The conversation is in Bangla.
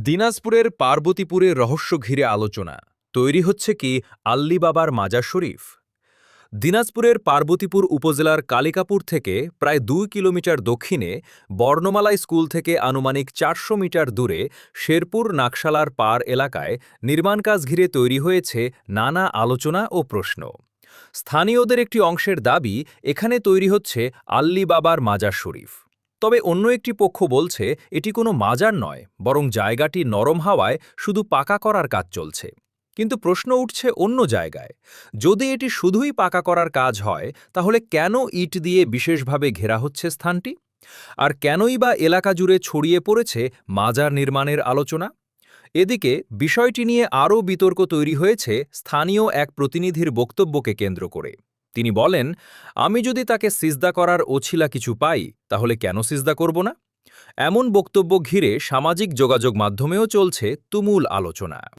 দিনাজপুরের পার্বতীপুরের রহস্য ঘিরে আলোচনা তৈরি হচ্ছে কি আল্লী বাবার মাজার শরীফ। দিনাজপুরের পার্বতীপুর উপজেলার কালিকাপুর থেকে প্রায় ২ কিলোমিটার দক্ষিণে বর্ণমালা স্কুল থেকে আনুমানিক ৪০০ মিটার দূরে শেরপুর নাকশালার পার এলাকায় নির্মাণ কাজ ঘিরে তৈরি হয়েছে নানা আলোচনা ও প্রশ্ন। স্থানীয়দের একটি অংশের দাবি এখানে তৈরি হচ্ছে আল্লী বাবার মাজার শরীফ। তবে অন্য একটি পক্ষ বলছে এটি কোনো মাজার নয়, বরং জায়গাটি নরম হাওয়ায় শুধু পাকা করার কাজ চলছে। কিন্তু প্রশ্ন উঠছে অন্য জায়গায়, যদি এটি শুধুই পাকা করার কাজ হয় তাহলে কেন ইট দিয়ে বিশেষভাবে ঘেরা হচ্ছে স্থানটি? আর কেনই বা এলাকা জুড়ে ছড়িয়ে পড়েছে মাজার নির্মাণের আলোচনা? এদিকে বিষয়টি নিয়ে আরও বিতর্ক তৈরি হয়েছে স্থানীয় এক প্রতিনিধির বক্তব্যকে কেন্দ্র করে। তিনি বলেন, আমি যদি তাকে সিজদা করার অছিলা কিছু পাই তাহলে কেন সিজদা করব না? এমন বক্তব্য ঘিরে সামাজিক যোগাযোগ মাধ্যমেও চলছে তুমুল আলোচনা।